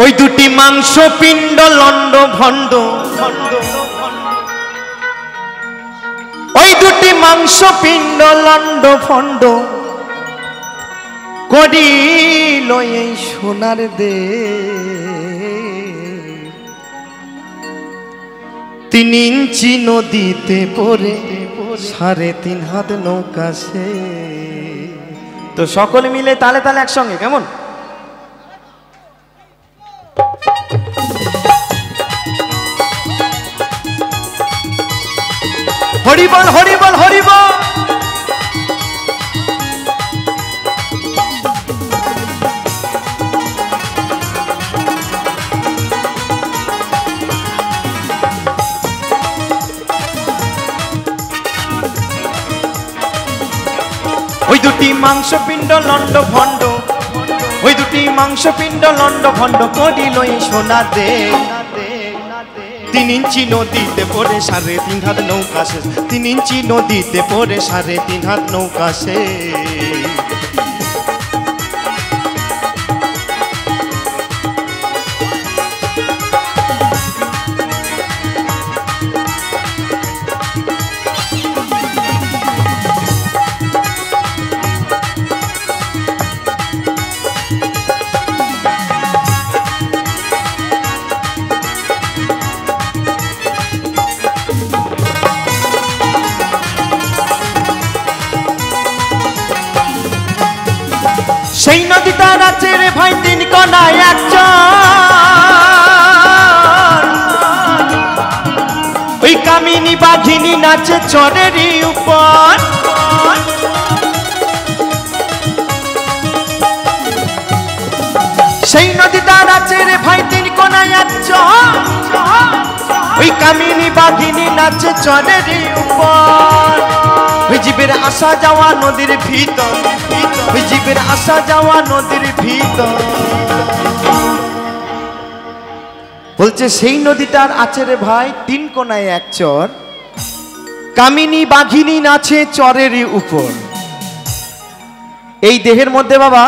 ওই দুটি মাংস পিণ্ড লন্ড ভণ্ড, ওই দুটি মাংস পিণ্ড লন্ড ভণ্ড করিল এই সোনার দে। 3 ইঞ্চি নদীতে পড়ে 3.5 হাত নৌকা সে। তো সকলে মিলে তালে তালে একসঙ্গে কেমন? হরিবল হরিবল হরিবল। ওই দুটি মাংস পিণ্ড লন্ড ভণ্ড, ওই দুটি মাংস পিণ্ড লন্ড ভণ্ড করিল এই সোনা দে। 3 ইঞ্চি নদীতে পড়ে 3.5 হাত নৌকা সে। 3 ইঞ্চি নদীতে পড়ে 3.5 হাত নৌকা সে। সেই নদীটার আছে রে ভাই 3 কোনা এক চর। ওই কামিনী বাঘিনী নাচে চরেরই উপর। সেই নদীটার আছে রে ভাই 3 কোনা এক চর। ওই কামিনী বাঘিনী নাচে চরেরই উপর। ওই জীবের আসা যাওয়া নদীর ভিতর, ওই জীবের আসা যাওয়া নদীর ভিতর। বলছে সেই নদীটার আছে রে ভাই 3 কোনায় এক চর। কামিনী বাঘিনী নাচে চরেরই উপর। এই দেহের মধ্যে বাবা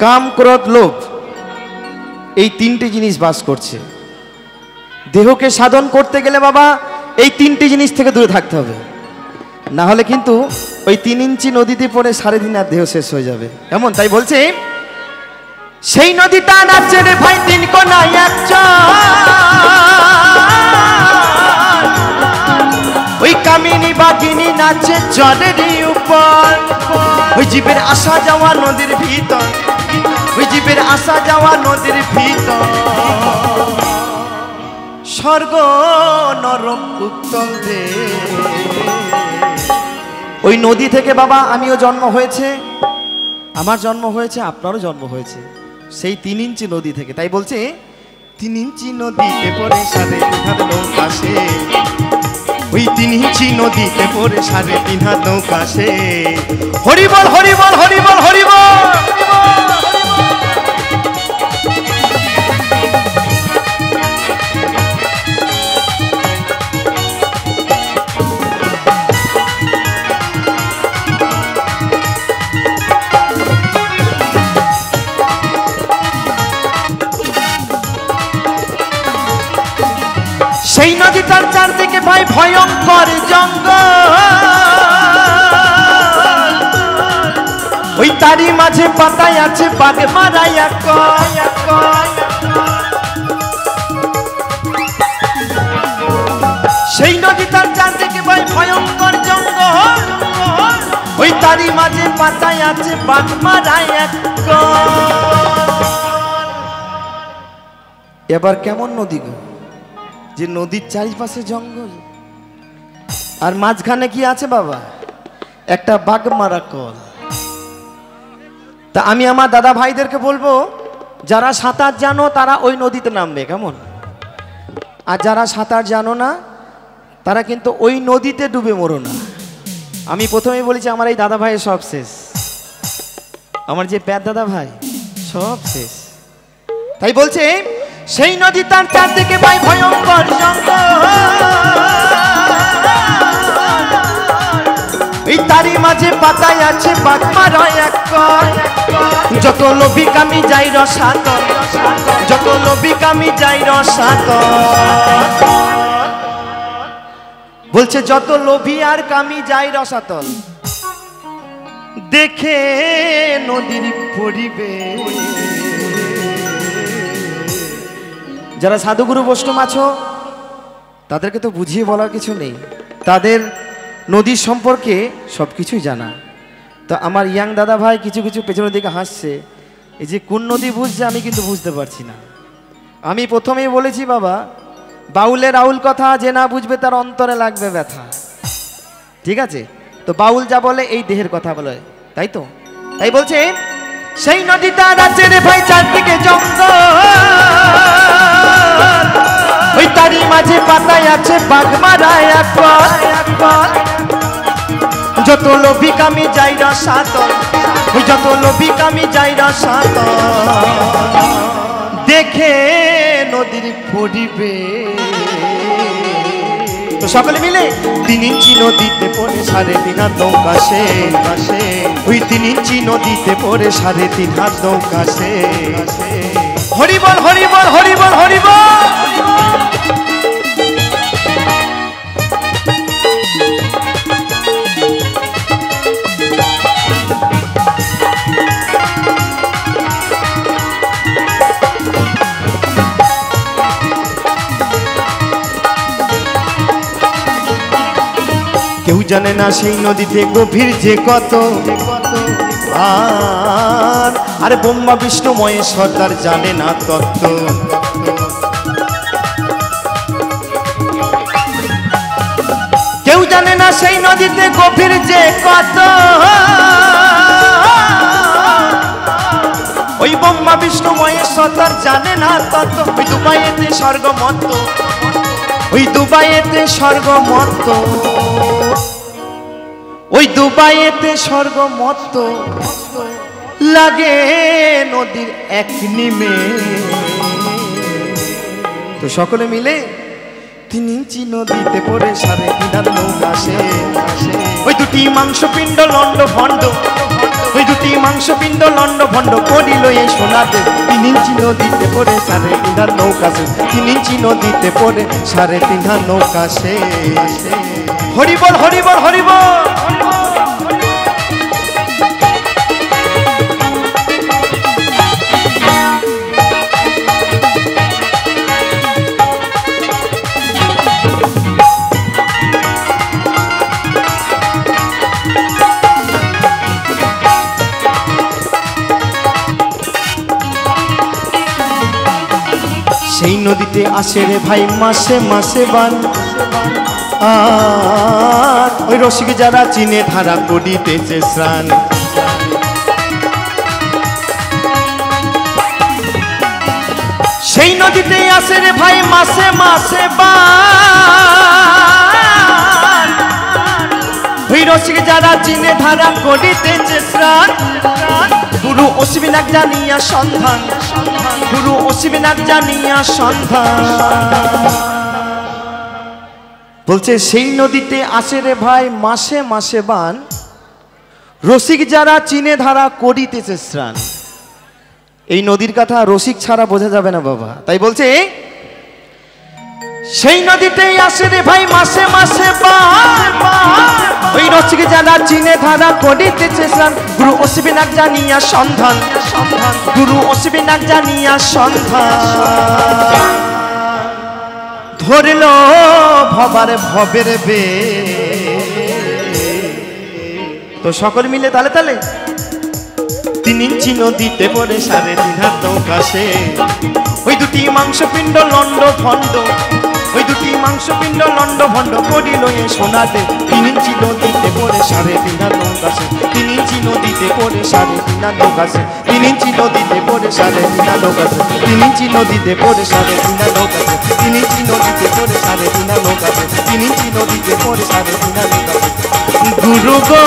কাম ক্রোধ লোভ এই 3টে জিনিস বাস করছে। দেহকে সাধন করতে গেলে বাবা এই 3টে জিনিস থেকে দূরে থাকতে হবে, না হলে কিন্তু ওই 3 ইঞ্চি নদীতে পড়ে 3.5 হাত দেহ শেষ হয়ে যাবে এমন। তাই বলছে সেই নদীটা নাচে রে ভাই 3 কোনায় এক চর। ওই কামিনী বাঘিনী নাচে চরেরই উপর। ওই জীবের আসা যাওয়া নদীর ভিতর, ওই জীবের আসা যাওয়া নদীর ভিতর। স্বর্গ নরক উত্তল দে। ওই নদী থেকে বাবা আমিও জন্ম হয়েছে, আমার জন্ম হয়েছে, আপনারও জন্ম হয়েছে সেই 3 ইঞ্চি নদী থেকে। তাই বলছে 3 ইঞ্চি নদীতে পড়ে 3.5 হাত নৌকা সে। ওই 3 ইঞ্চি নদীতে পড়ে 3.5 হাত নৌকা সে। হরিবল হরিবল হরিবল হরিবল। সেই নদীটার চারদিকে ভাই ভয়ঙ্কর জঙ্গল। ওই তারই মাঝে পাতায় আছে বাঘ মারা এক। সেই নদীটার চারদিকে ভাই ভয়ঙ্কর জঙ্গল। ওই তারই মাঝে পাতায় আছে বাঘ মারা এক। এবার কেমন নদী গো, যে নদীর চারিপাশে জঙ্গল আর মাঝখানে কি আছে বাবা? একটা বাঘমারা কল। তা আমি আমার দাদা ভাইদেরকে বলবো যারা সাঁতার জানো তারা ওই নদীতে নামবে কেমন, আর যারা সাঁতার জানো না তারা কিন্তু ওই নদীতে ডুবে মরো না। আমি প্রথমেই বলেছি আমার এই দাদা ভাইয়ের সব শেষ, আমার যে প্যার দাদা ভাই সব শেষ। তাই বলছে সেই নদী তার চারদিকে ভাই ভয়ঙ্কর জঙ্গল। এই তারই মাঝে পাতায় আছে বাঘমারা এক। যত লোভী কামি যাই রসাতল, যত লোভী কামি যাই রসাতল। বলছে যত লোভী আর কামি যাই রসাতল, দেখে নদীর পরিবেশ। যারা সাধুগুরু বৈষ্ণব আছো তাদেরকে তো বুঝিয়ে বলার কিছু নেই, তাদের নদীর সম্পর্কে সব কিছুই জানা। তো আমার ইয়াং দাদা ভাই কিছু কিছু পেছনের দিকে হাসছে, এই যে কোন নদী বুঝছে আমি কিন্তু বুঝতে পারছি না। আমি প্রথমেই বলেছি বাবা, বাউলের আউল কথা যে না বুঝবে তার অন্তরে লাগবে ব্যথা, ঠিক আছে? তো বাউল যা বলে এই দেহের কথা বলে, তাই তো? তাই বলছে সেই নদীটা আছে রে ভাই চারদিকে জঙ্গল, ওই তারই মাঝে পাতায় আছে বাগমারা এক কল। যত লোভী কামি যাই রসাতল, ওই যত লোভী কামি যাই রসাতল, দেখে নদীর পরিবেশ। তো সকলে মিলে 3 ইঞ্চি নদীতে পড়ে 3.5 হাত নৌকা সে, ওই 3 ইঞ্চি নদীতে পড়ে 3.5 হাত নৌকা সে। হরি বল হরি বল হরি বল হরি বল। কেউ জানে না সেই নদীতে গভীর যে কত, আর ব্রহ্মা বিষ্ণু মহেশ্বর তার জানে না তত্ত্ব। কেউ জানে না সেই নদীতে গভীর যে কত, ওই ব্রহ্মা বিষ্ণু মহেশ্বর তার জানে না তত্ত্ব। ওই দুবাইতে স্বর্গমত্ত, ওই দুবাইতে স্বর্গমত্ত, ওই দুবাইতে স্বর্গমত্ত লাগে নদীর এক নিমে। তো সকলে মিলে 3 ইঞ্চি নদীতে পড়ে 3.5 হাত নৌকা সে। ওই দুটি মাংসপিণ্ড লন্ড ভণ্ড, ওই দুটি মাংসপিণ্ড লন্ড ভণ্ড করিল এই সোনাতে। 3 ইঞ্চি নদীতে পড়ে 3.5 হাত নৌকা সে, 3 ইঞ্চি নদীতে পড়ে 3.5 হাত নৌকা সে। হরি বল হরি বল হরি বল। সেই নদীতে আসে রে ভাই মাসে মাসে বান, আর ওই রসিক যারা চিনে ধারা করিতেছে স্নান। সেই নদীতে আসে রে ভাই মাসে মাসে বান, ওই রসিক যারা চিনে ধারা করিতেছে স্নান। গুরু অসিবিনাক জানিয়া সন্ধান, গুরু অসিবিনাক জানিয়া সন্ধান। বলছে সেই নদীতে আসে রে ভাই মাসে মাসে বান, রসিক যারা চিনে ধারা করিতেছে স্নান। এই নদীর কথা রসিক ছাড়া বোঝা যাবে না বাবা, তাই বলছে সেই নদীতেই আসে রে ভাই মাসে মাসে বান, ওই রসিক যারা চিনে ধারা করিতেছে স্নান। গুরু অসিবিনাক জানিয়া সন্ধান, গুরু অসিবিনাক জানিয়া সন্ধান। ধরল ভবার ভবের বে। তো সকল মিলে তালে তালে 3 ইঞ্চি নদীতে পড়ে 3.5 হাত নৌকা সে। ওই দুটি মাংসপিণ্ড লন্ড ভণ্ড, ওই দুটি মাংসপিণ্ড লন্ড ভণ্ড করিল এ সোনাতে। 3 ইঞ্চি নদীতে পড়ে 3.5 হাত নৌকা সে, 3 ইঞ্চি নদীতে পড়ে 3.5 হাত নৌকা সে, 3 ইঞ্চি নদীতে পড়ে 3.5 হাত নৌকা সে, 3 ইঞ্চি নদীতে পড়ে 3.5 হাত নৌকা সে, 3 ইঞ্চি নদীতে পড়ে 3.5 হাত নৌকা সে, 3 ইঞ্চি নদীতে পড়ে 3.5 হাত নৌকা সে। গুরু গো